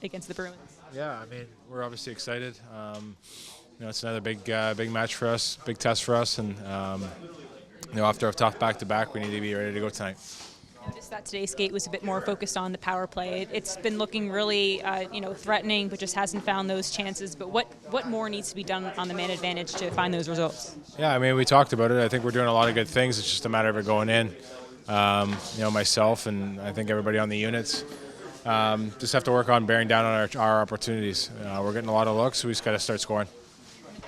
against the Bruins? Yeah, I mean, we're obviously excited. It's another big match for us, big test for us, and after a tough back-to-back, we need to be ready to go tonight. Noticed that today's skate was a bit more focused on the power play. It's been looking really, threatening, but just hasn't found those chances. But what more needs to be done on the man advantage to find those results? Yeah, I mean, we talked about it. I think we're doing a lot of good things. It's just a matter of it going in. Myself and I think everybody on the units just have to work on bearing down on our opportunities. We're getting a lot of looks, so we just got to start scoring.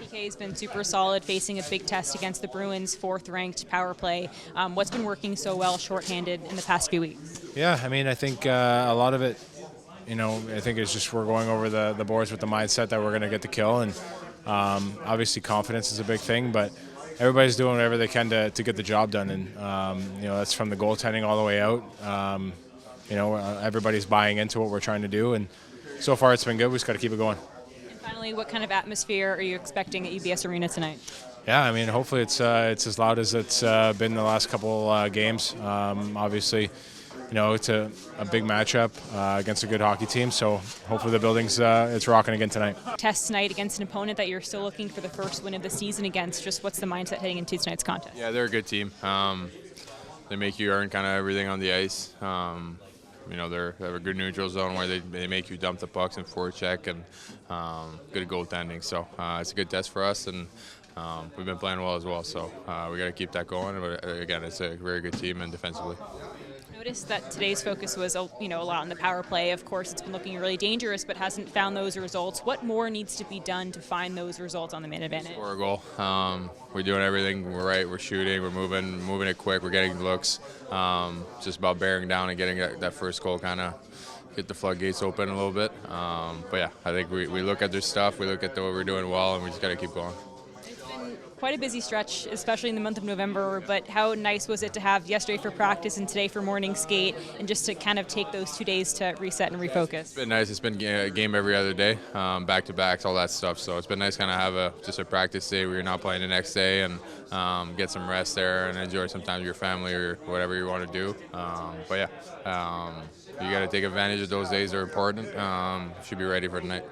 PK has been super solid, facing a big test against the Bruins, fourth-ranked power play. What's been working so well shorthanded in the past few weeks? Yeah, I mean, I think a lot of it, I think it's just we're going over the boards with the mindset that we're going to get the kill, and obviously confidence is a big thing, but everybody's doing whatever they can to get the job done, and that's from the goaltending all the way out. Everybody's buying into what we're trying to do, and so far it's been good. We just got to keep it going. Finally, what kind of atmosphere are you expecting at UBS Arena tonight? Yeah, I mean, hopefully it's as loud as it's been the last couple games. Obviously, it's a big matchup against a good hockey team, so hopefully the building's it's rocking again tonight. Test tonight against an opponent that you're still looking for the first win of the season against. Just what's the mindset heading into tonight's contest? Yeah, they're a good team. They make you earn kind of everything on the ice. They have a good neutral zone where they make you dump the pucks and forecheck, and good goaltending. So it's a good test for us, and we've been playing well as well. So we got to keep that going. But again, it's a very good team and defensively. Noticed that today's focus was a lot on the power play. Of course, it's been looking really dangerous, but hasn't found those results. What more needs to be done to find those results on the man advantage? Score a goal. We're doing everything right. We're shooting. We're moving it quick. We're getting looks. Just about bearing down and getting that first goal, kind of get the floodgates open a little bit. But yeah, I think we look at their stuff. We look at what we're doing well, and we just got to keep going. Quite a busy stretch, especially in the month of November, but how nice was it to have yesterday for practice and today for morning skate, and just to kind of take those 2 days to reset and refocus? It's been nice. It's been a game every other day, back-to-backs, all that stuff. So it's been nice kind of have just a practice day where you're not playing the next day, and get some rest there and enjoy some time with your family or whatever you want to do. You got to take advantage of those days. They're important. Should be ready for tonight.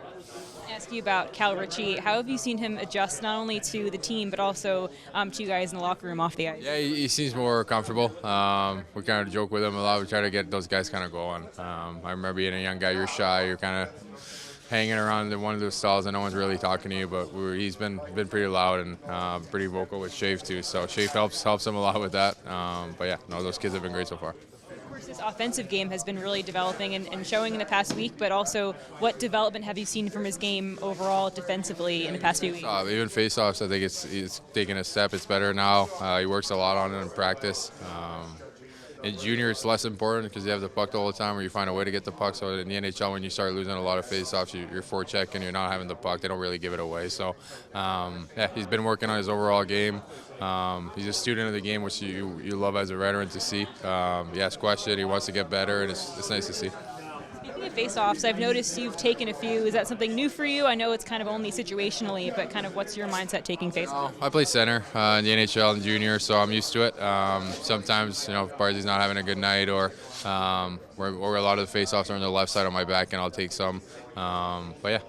Ask you about Cal Ritchie. How have you seen him adjust not only to the team but also to you guys in the locker room off the ice? Yeah, he seems more comfortable. We kind of joke with him a lot. We try to get those guys kind of going. I remember being a young guy, you're shy, you're kind of hanging around in one of those stalls and no one's really talking to you, but he's been pretty loud and pretty vocal with Shave too. So Shave helps him a lot with that. Those kids have been great so far. This offensive game has been really developing and showing in the past week, but also what development have you seen from his game overall defensively in the past few weeks? Even faceoffs, I think it's taken a step. It's better now. He works a lot on it in practice. In junior, it's less important because you have the puck all the time, or you find a way to get the puck. So in the NHL, when you start losing a lot of faceoffs, you're forechecking, you're not having the puck. They don't really give it away. So, he's been working on his overall game. He's a student of the game, which you love as a veteran to see. He asks questions, he wants to get better, and it's nice to see. Speaking of face-offs, I've noticed you've taken a few. Is that something new for you? I know it's kind of only situationally, but kind of what's your mindset taking face-offs? I play center in the NHL and junior, so I'm used to it. Sometimes, if Barzie's not having a good night or a lot of the face-offs are on the left side of my back, and I'll take some. I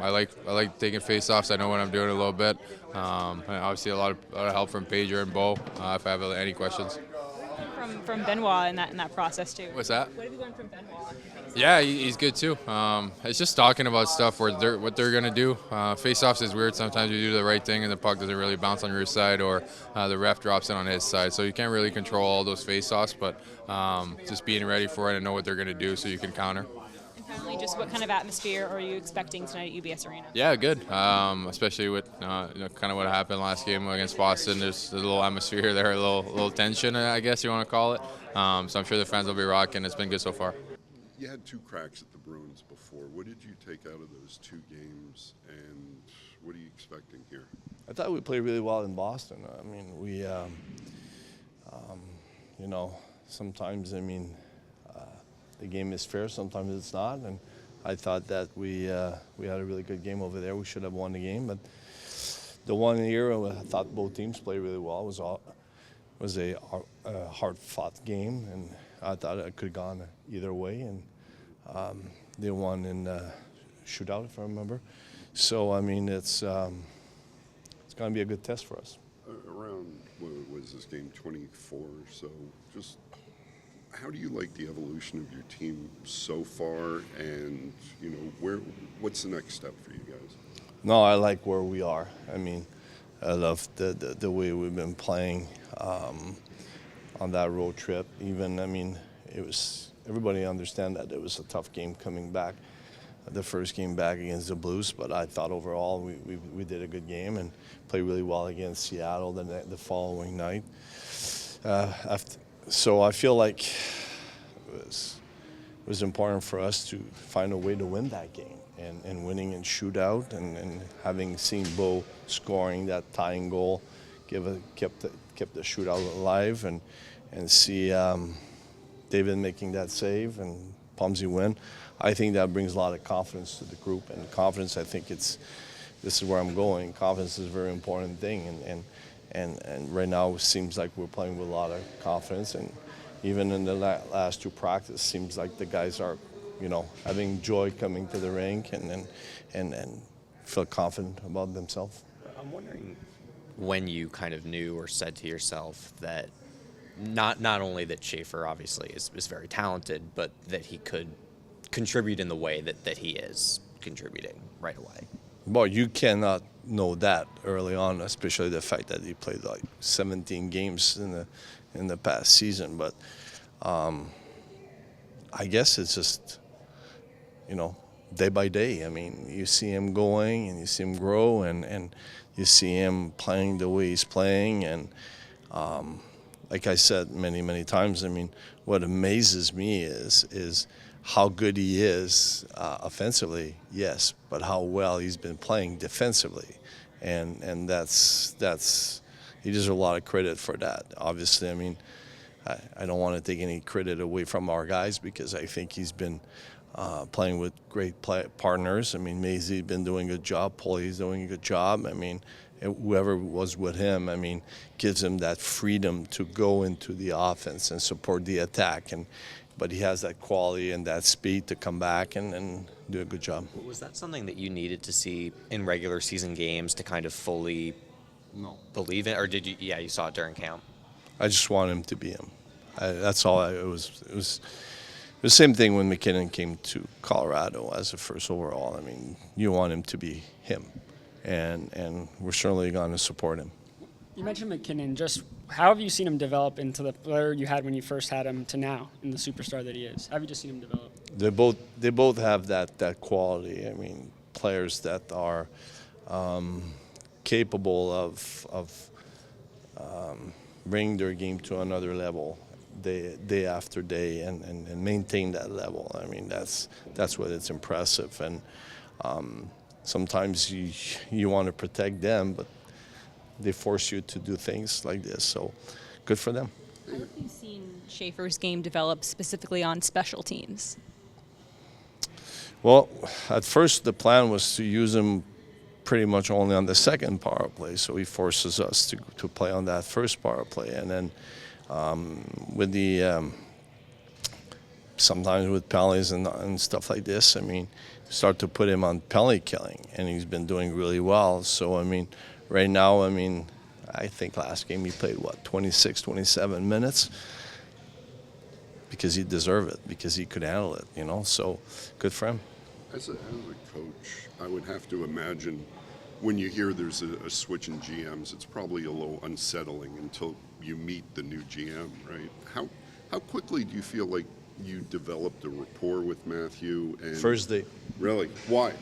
like taking face-offs. I know what I'm doing a little bit. And obviously, a lot of help from Pager and Bo if I have any questions. From Benoit in that process too. What's that? What have you learned from Benoit? Yeah, he's good too. It's just talking about stuff what they're gonna do. Face-offs is weird. Sometimes you do the right thing and the puck doesn't really bounce on your side, or the ref drops it on his side. So you can't really control all those face-offs, but just being ready for it and know what they're gonna do so you can counter. And finally, just what kind of atmosphere are you expecting tonight at UBS Arena? Yeah, good. Especially with kind of what happened last game against Boston. There's a little atmosphere there, a little tension, I guess you want to call it. So I'm sure the fans will be rocking. It's been good so far. You had 2 cracks at the Bruins before. What did you take out of those 2 games, and what are you expecting here? I thought we played really well in Boston. I mean, we, sometimes, the game is fair, sometimes it's not. And I thought that we had a really good game over there. We should have won the game, but the one here, I thought both teams played really well. It was a hard-fought game, and I thought it could have gone either way. And they won in shootout, if I remember. So I mean, it's going to be a good test for us. Around, what was this game, 24 or so, just how do you like the evolution of your team so far, and what's the next step for you guys? No, I like where we are. I mean, I love the way we've been playing on that road trip. Even, I mean, everybody understand that it was a tough game coming back, the first game back against the Blues, but I thought overall we did a good game and played really well against Seattle the following night. So I feel like it was important for us to find a way to win that game, and winning in shootout, and having seen Bo scoring that tying goal kept the shootout alive, and see David making that save and Pomsy win. I think that brings a lot of confidence to the group, and confidence, I think this is where I'm going. Confidence is a very important thing, and right now it seems like we're playing with a lot of confidence, and even in the last two practices, seems like the guys are, having joy coming to the rink and feel confident about themselves. I'm wondering when you kind of knew or said to yourself that not only that Schaefer obviously is very talented, but that he could contribute in the way that he is contributing right away. Well, you cannot know that early on, especially the fact that he played like 17 games in the past season. But I guess it's just, day by day. I mean, you see him going and you see him grow, and you see him playing the way he's playing. And like I said many times, I mean, what amazes me is how good he is offensively, yes, but how well he's been playing defensively, and that's he deserves a lot of credit for that. Obviously, I mean, I don't want to take any credit away from our guys, because I think he's been playing with great partners. I mean, Maisie's been doing a good job, Paulie's doing a good job. I mean, whoever was with him, I mean, gives him that freedom to go into the offense and support the attack, but he has that quality and that speed to come back and do a good job. Was that something that you needed to see in regular season games to kind of fully believe in, or did you? Yeah, you saw it during camp. I just want him to be him. That's all. It was the same thing when McKinnon came to Colorado as a first overall. I mean, you want him to be him, and we're certainly going to support him. You mentioned McKinnon. Just how have you seen him develop into the player you had when you first had him to now, in the superstar that he is? How have you just seen him develop? They both have that quality. I mean, players that are capable of bringing their game to another level day after day, and maintain that level. I mean, that's what it's impressive. And sometimes you want to protect them, but they force you to do things like this. So good for them. How have you seen Schaefer's game develop specifically on special teams? Well, at first the plan was to use him pretty much only on the second power play, so he forces us to play on that first power play. And then with the sometimes with penalties and stuff like this, I mean, start to put him on penalty killing, and he's been doing really well. So, I mean, right now, I mean, I think last game he played, 26, 27 minutes, because he deserved it, because he could handle it, so good for him. As a coach, I would have to imagine when you hear there's a switch in GMs, it's probably a little unsettling until you meet the new GM, right? How quickly do you feel like you developed a rapport with Matthew? And First day. Really? Why?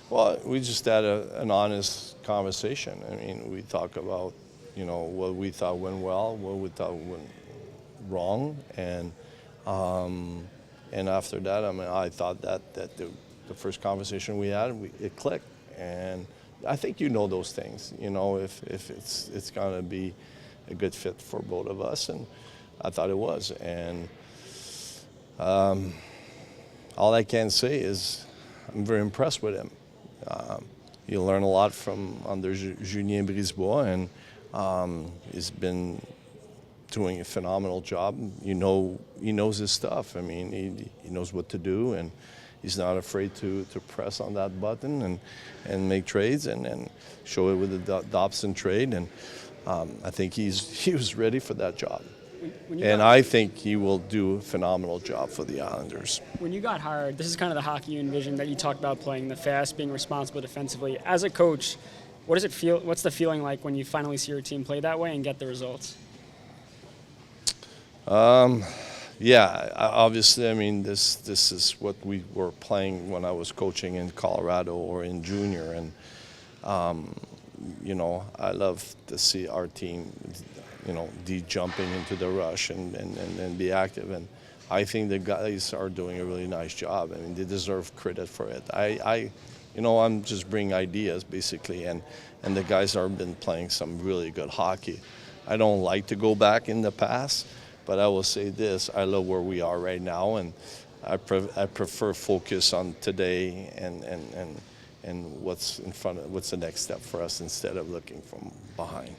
Well, we just had an honest conversation. I mean, we talk about, what we thought went well, what we thought went wrong, and after that, I mean, I thought that the first conversation we had, it clicked, and I think those things, if it's going to be a good fit for both of us, and I thought it was. And all I can say is I'm very impressed with him. You learn a lot from under Julien Brisebois, and he's been doing a phenomenal job. He knows his stuff. I mean, he knows what to do, he's not afraid to press on that button and make trades and show it with the Dobson trade. And I think he was ready for that job. And I think he will do a phenomenal job for the Islanders. When you got hired, this is kind of the hockey you envisioned that you talked about playing, the fast, being responsible defensively. As a coach, what does it feel? What's the feeling like when you finally see your team play that way and get the results? Yeah, obviously, I mean, this is what we were playing when I was coaching in Colorado or in junior. And, you know, I love to see our team, you know, jumping into the rush and be active. And I think the guys are doing a really nice job. I mean, they deserve credit for it. You know, I'm just bringing ideas, basically, and the guys have been playing some really good hockey. I don't like to go back in the past, but I will say this, I love where we are right now, and I prefer focus on today and what's in front of, what's the next step for us instead of looking from behind.